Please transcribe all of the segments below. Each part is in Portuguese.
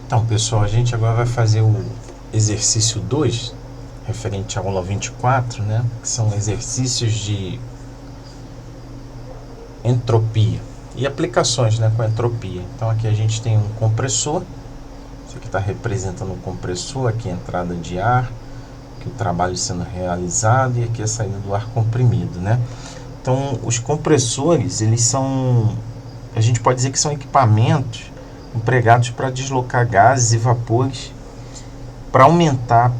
Então, pessoal, a gente agora vai fazer o exercício 2, referente à aula 24, né? Que são exercícios de entropia e aplicações, né, com entropia. Então, aqui a gente tem um compressor. Isso aqui está representando um compressor, aqui a entrada de ar, aqui o trabalho sendo realizado e aqui a saída do ar comprimido, né? Então, os compressores, eles são, a gente pode dizer que são equipamentos empregados para deslocar gases e vapores para aumentar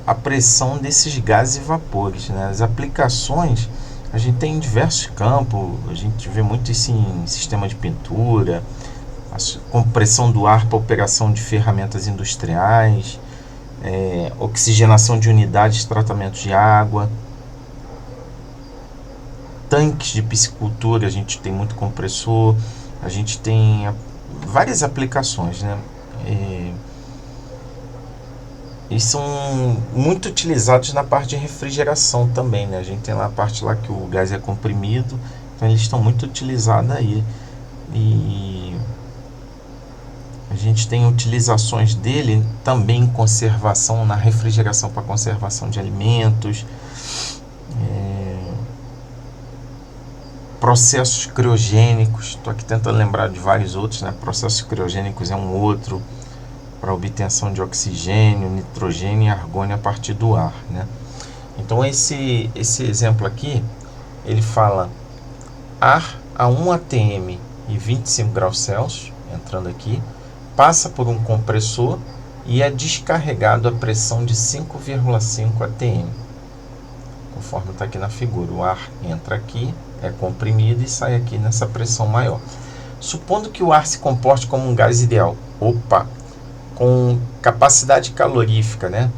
a pressão desses gases e vapores, né? As aplicações, a gente tem em diversos campos, a gente vê muito isso em sistema de pintura, a compressão do ar para operação de ferramentas industriais, oxigenação de unidades de tratamento de água, tanques de piscicultura, a gente tem muito compressor, a gente tem várias aplicações, né? E são muito utilizados na parte de refrigeração também, né? A gente tem lá a parte lá que o gás é comprimido, então eles estão muito utilizados aí. E a gente tem utilizações dele também em conservação, na refrigeração para conservação de alimentos, processos criogênicos. Estou aqui tentando lembrar de vários outros, né? Processos criogênicos é um outro, para obtenção de oxigênio, nitrogênio e argônio a partir do ar, né? Então esse exemplo aqui, ele fala ar a 1 atm e 25 graus Celsius, entrando aqui, passa por um compressor e é descarregado a pressão de 5,5 atm, conforme está aqui na figura. O ar entra aqui, é comprimido e sai aqui nessa pressão maior. Supondo que o ar se comporte como um gás ideal, com capacidade calorífica, né,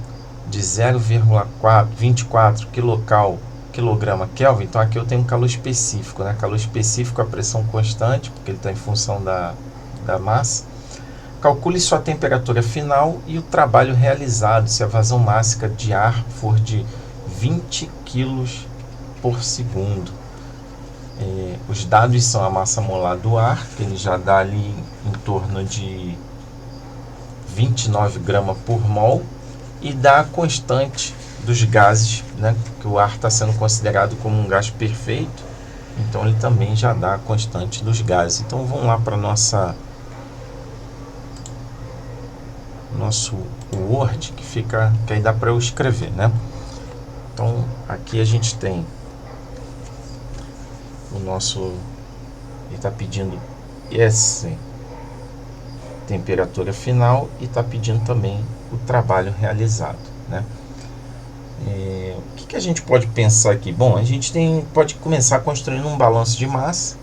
de 0,24 quilograma Kelvin. Então aqui eu tenho um calor específico, né? Calor específico, a pressão constante, porque ele está em função da massa. Calcule sua temperatura final e o trabalho realizado se a vazão máxima de ar for de 20 kg por segundo. Os dados são a massa molar do ar, que ele já dá ali em torno de 29 gramas por mol, e dá a constante dos gases, né? Que o ar está sendo considerado como um gás perfeito, então ele também já dá a constante dos gases. Então vamos lá para nosso Word, que aí dá para eu escrever, né? Então aqui a gente tem o nosso, ele está pedindo essa temperatura final e está pedindo também o trabalho realizado, né? O que a gente pode pensar aqui? Bom, a gente pode começar construindo um balanço de massa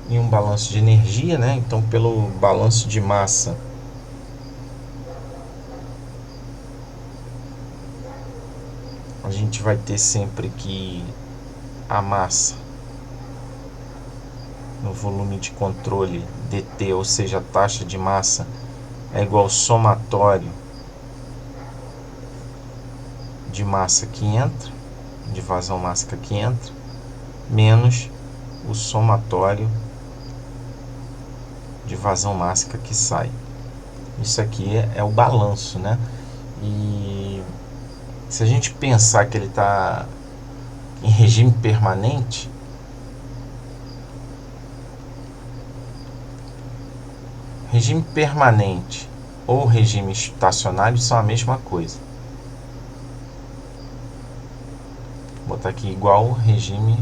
e um balanço de energia, né? Então, pelo balanço de massa, a gente vai ter sempre que a massa no volume de controle dt, ou seja, a taxa de massa, é igual ao somatório de massa que entra, de vazão máxima que entra, menos o somatório de vazão máxima que sai. Isso aqui é o balanço, né? E se a gente pensar que ele está em regime permanente, regime permanente ou regime estacionário são a mesma coisa. Vou botar aqui igual regime,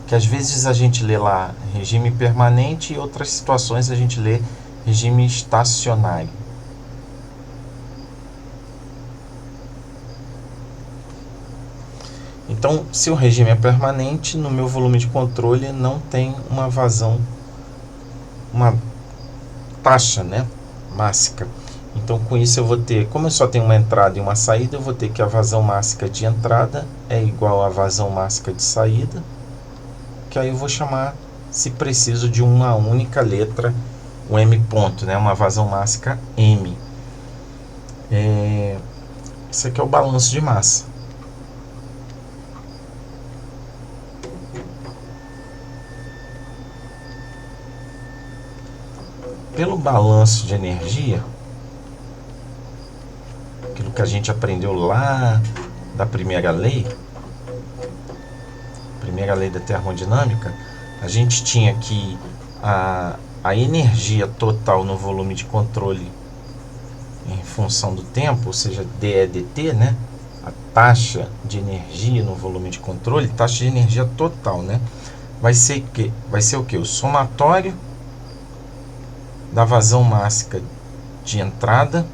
que às vezes a gente lê lá regime permanente e em outras situações a gente lê regime estacionário. Então, se o regime é permanente, no meu volume de controle não tem uma vazão, uma taxa, né, máxima. Então, com isso eu vou ter, como eu só tenho uma entrada e uma saída, eu vou ter que a vazão máxima de entrada é igual à vazão máxima de saída, que aí eu vou chamar, se preciso, de uma única letra, o M ponto, né, uma vazão máxima M. Esse aqui é o balanço de massa. pelo balanço de energia, aquilo que a gente aprendeu lá da primeira lei da termodinâmica, a gente tinha que a energia total no volume de controle em função do tempo, ou seja, D é dt, né? A taxa de energia no volume de controle, taxa de energia total, né? Vai ser o que? O somatório da vazão máxima de entrada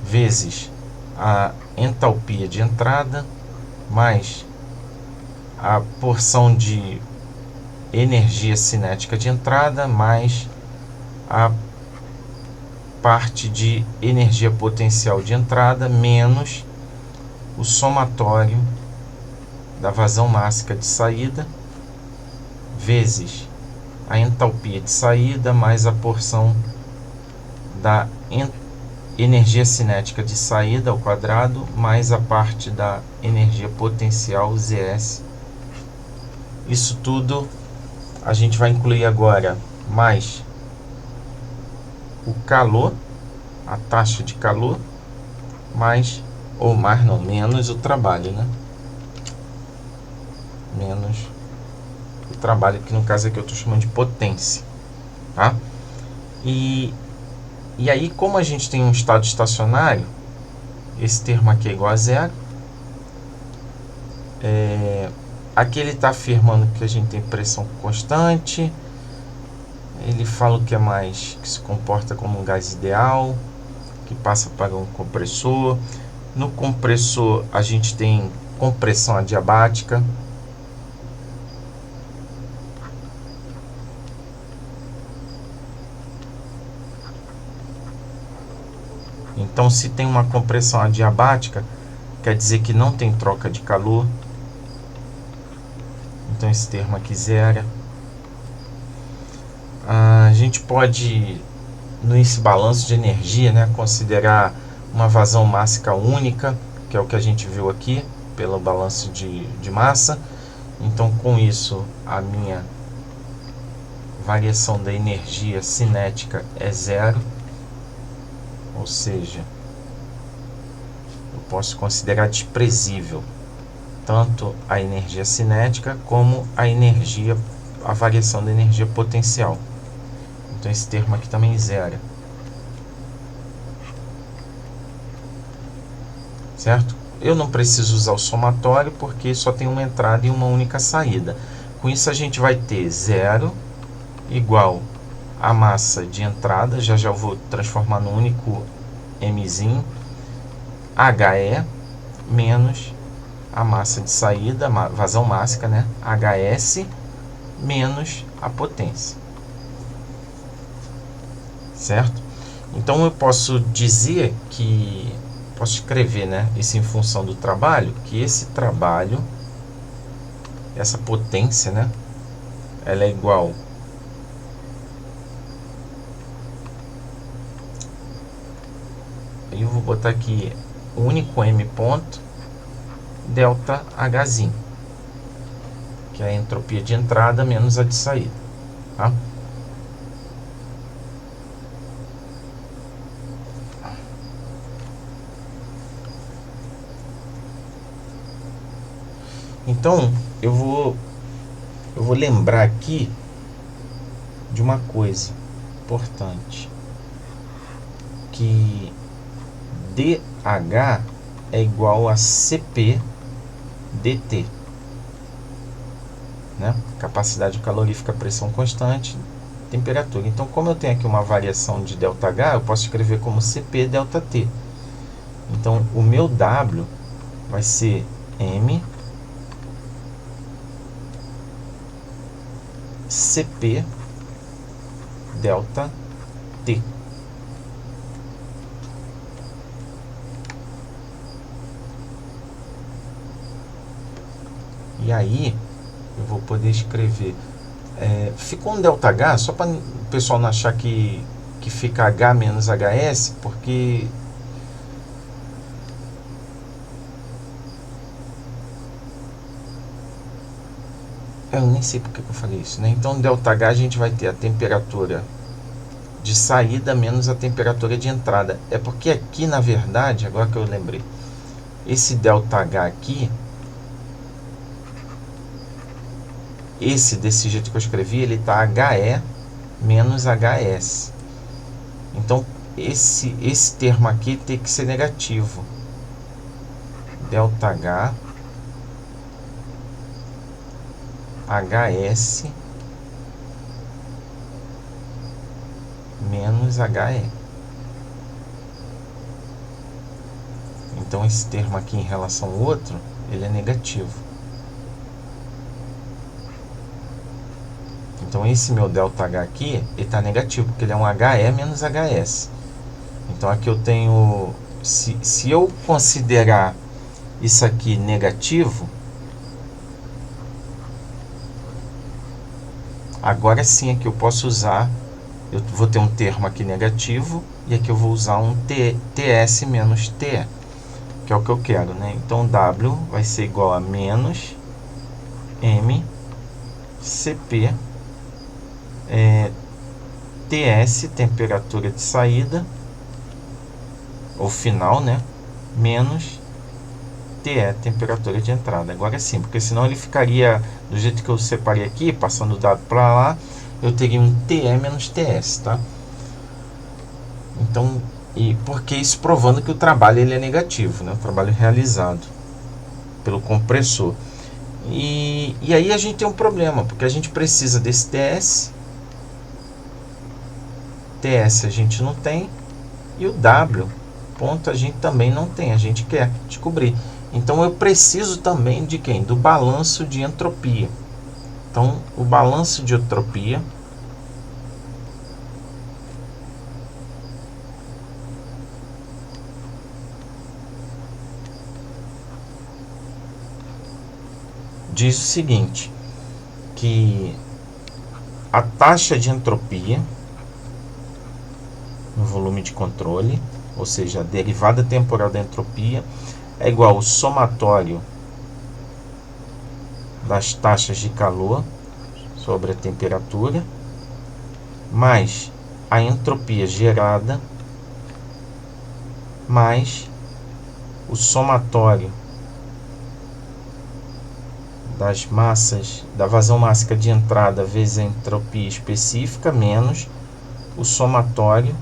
vezes a entalpia de entrada mais a porção de energia cinética de entrada mais a parte de energia potencial de entrada menos o somatório da vazão máxima de saída vezes a entalpia de saída mais a porção da energia cinética de saída ao quadrado mais a parte da energia potencial Zs. Isso tudo a gente vai incluir agora mais o calor, a taxa de calor, mais, ou mais não, menos o trabalho, né? Menos o trabalho, que no caso aqui eu estou chamando de potência, tá? E aí, como a gente tem um estado estacionário, esse termo aqui é igual a zero. Aqui ele está afirmando que a gente tem pressão constante. Ele fala que que se comporta como um gás ideal, que passa para um compressor. No compressor a gente tem compressão adiabática. Então, se tem uma compressão adiabática, quer dizer que não tem troca de calor. Então, esse termo aqui zera. A gente pode, nesse balanço de energia, né, considerar uma vazão máxima única, que é o que a gente viu aqui, pelo balanço de massa. Então, com isso, a minha variação da energia cinética é zero. Ou seja, eu posso considerar desprezível tanto a energia cinética como a variação da energia potencial. Então esse termo aqui também zera. Certo? Eu não preciso usar o somatório porque só tem uma entrada e uma única saída. Com isso a gente vai ter zero igual a massa de entrada, já eu vou transformar no único mzinho, HE menos a massa de saída, vazão máxima, né? HS menos a potência. Certo? Então eu posso dizer que, posso escrever, né, isso em função do trabalho, que esse trabalho, essa potência, né, ela é igual eu vou botar aqui único M ponto delta Hzinho, que é a entropia de entrada menos a de saída, tá? Então eu vou lembrar aqui de uma coisa importante, que DH é igual a CP dt, né? Capacidade calorífica, pressão constante, temperatura. Então, como eu tenho aqui uma variação de ΔH, eu posso escrever como CP ΔT. Então, o meu W vai ser M CP ΔT. E aí, eu vou poder escrever. Ficou um ΔH, só para o pessoal não achar que fica H menos HS, porque Eu nem sei porque que eu falei isso, né? Então, ΔH a gente vai ter a temperatura de saída menos a temperatura de entrada. É porque aqui, na verdade, agora que eu lembrei, esse ΔH aqui, esse desse jeito que eu escrevi, ele está HE menos HS. Então, esse termo aqui tem que ser negativo. ΔH HS menos HE. Então esse termo aqui em relação ao outro, ele é negativo. Então esse meu ΔH aqui, ele está negativo, porque ele é um HE menos HS. Então aqui eu tenho, se eu considerar isso aqui negativo, agora sim é que eu posso usar, eu vou ter um termo aqui negativo, e aqui eu vou usar um TS menos TE, que é o que eu quero, né? Então W vai ser igual a menos MCP TS, temperatura de saída, ou final, né? Menos TE, temperatura de entrada. Agora sim, porque senão ele ficaria do jeito que eu separei aqui, passando o dado para lá, eu teria um TE menos TS, tá? Então, e porque isso provando que o trabalho ele é negativo, né? O trabalho realizado pelo compressor. E aí a gente tem um problema, porque a gente precisa desse TS. TS a gente não tem, e o W ponto a gente também não tem, a gente quer descobrir. Então eu preciso também de quem? Do balanço de entropia. Então o balanço de entropia diz o seguinte, que a taxa de entropia no volume de controle, ou seja, a derivada temporal da entropia, é igual ao somatório das taxas de calor sobre a temperatura, mais a entropia gerada, mais o somatório das massas, da vazão mássica de entrada vezes a entropia específica, menos o somatório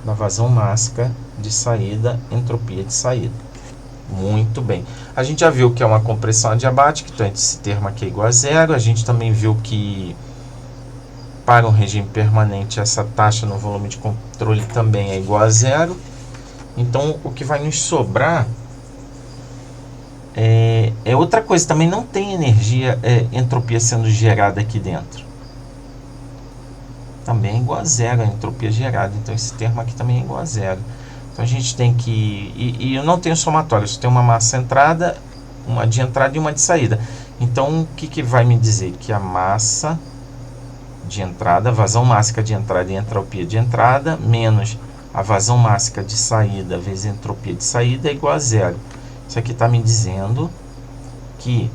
da vazão mássica de saída, entropia de saída. Muito bem. A gente já viu que é uma compressão adiabática, então esse termo aqui é igual a zero. A gente também viu que para um regime permanente essa taxa no volume de controle também é igual a zero. Então o que vai nos sobrar é outra coisa, também não tem energia, entropia sendo gerada aqui dentro. Também é igual a zero a entropia gerada, então esse termo aqui também é igual a zero. Então a gente tem que, e eu não tenho somatório, eu só tenho uma massa entrada, uma de entrada e uma de saída. Então o que vai me dizer? Que a massa de entrada, vazão mássica de entrada e entropia de entrada, menos a vazão mássica de saída vezes a entropia de saída é igual a zero. Isso aqui está me dizendo que,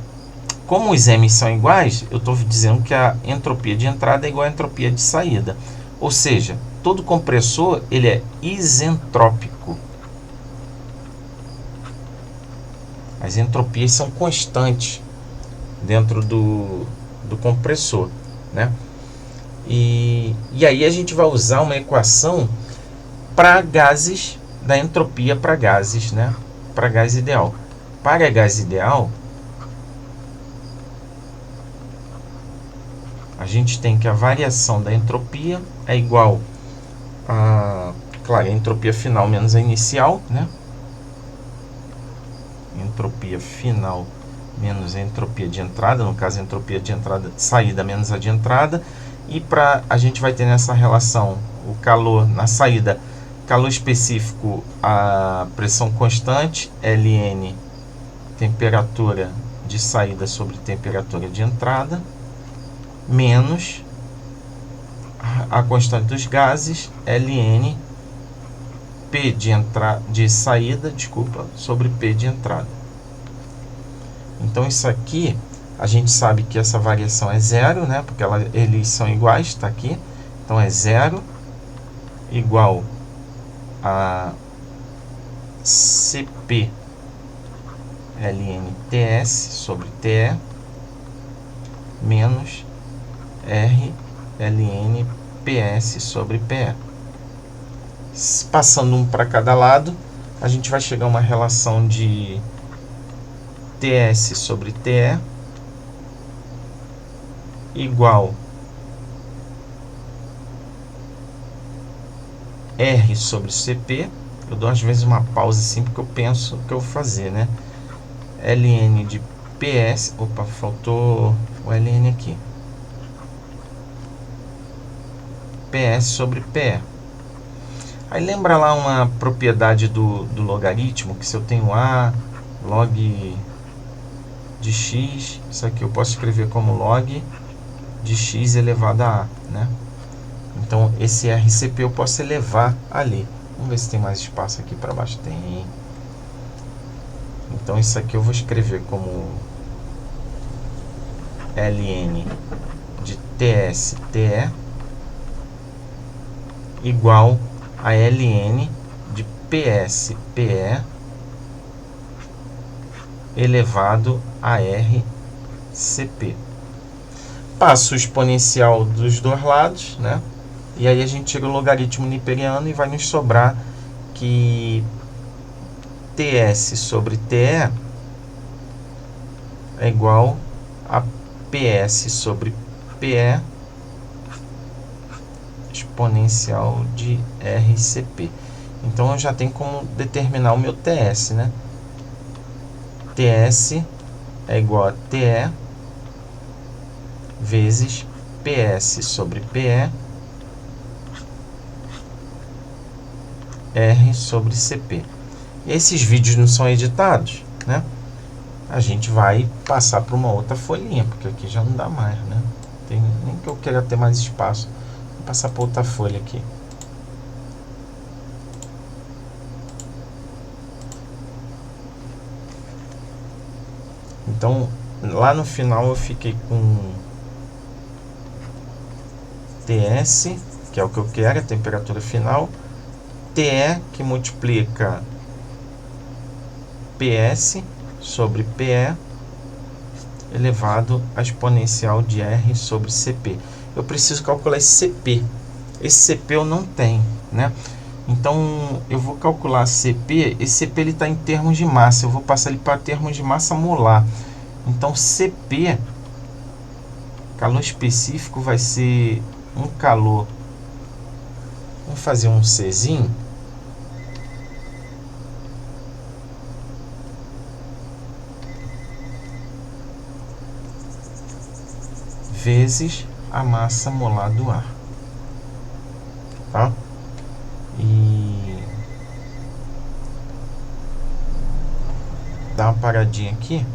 como os M são iguais, eu estou dizendo que a entropia de entrada é igual à entropia de saída. Ou seja, todo compressor ele é isentrópico. As entropias são constantes dentro do compressor, né? E aí a gente vai usar uma equação para gases, da entropia para gases, né? Para gás ideal. Para gás ideal, a gente tem que a variação da entropia é igual a, claro, a entropia final menos a inicial, né? Entropia final menos a entropia de entrada, no caso a entropia de entrada, saída menos a de entrada, e para a gente vai ter nessa relação o calor na saída, calor específico, a pressão constante, Ln, temperatura de saída sobre temperatura de entrada, menos a constante dos gases, Ln, P de saída, sobre P de entrada. Então isso aqui A gente sabe que essa variação é zero, né? Porque eles são iguais, está aqui. Então é zero igual a CP ln TS sobre TE menos R ln PS sobre PE. Passando um para cada lado, a gente vai chegar a uma relação de TS sobre TE igual R sobre CP. Eu dou às vezes uma pausa assim porque eu penso o que eu vou fazer, né? ln de PS. Opa, faltou o ln aqui. PS sobre PE. Aí lembra lá uma propriedade do logaritmo, que se eu tenho A, log de x, isso aqui eu posso escrever como log de x elevado a A, né? Então esse RCP eu posso elevar ali. Vamos ver se tem mais espaço aqui para baixo. Tem. Então isso aqui eu vou escrever como ln de TSTE igual a ln de PSPE elevado a RCP. Passo o exponencial dos dois lados, né? E aí a gente tira o logaritmo niperiano e vai nos sobrar que TS sobre TE é igual a PS sobre PE exponencial de RCP. Então eu já tenho como determinar o meu TS, né? TS é igual a TE vezes PS sobre PE R sobre CP. E esses vídeos não são editados, né? A gente vai passar para uma outra folhinha, porque aqui já não dá mais, né? Tem nem que eu queira ter mais espaço. Vou passar para outra folha aqui. Então, lá no final eu fiquei com TS, que é o que eu quero, a temperatura final, TE, que multiplica PS sobre PE elevado a exponencial de R sobre CP. Eu preciso calcular esse CP. Esse CP eu não tenho, né? Então eu vou calcular CP. Esse CP ele está em termos de massa. Eu vou passar ele para termos de massa molar. Então CP, calor específico, vai ser um calor. Vamos fazer um Czinho. Vezes a massa molar do ar, tá? E dá uma paradinha aqui.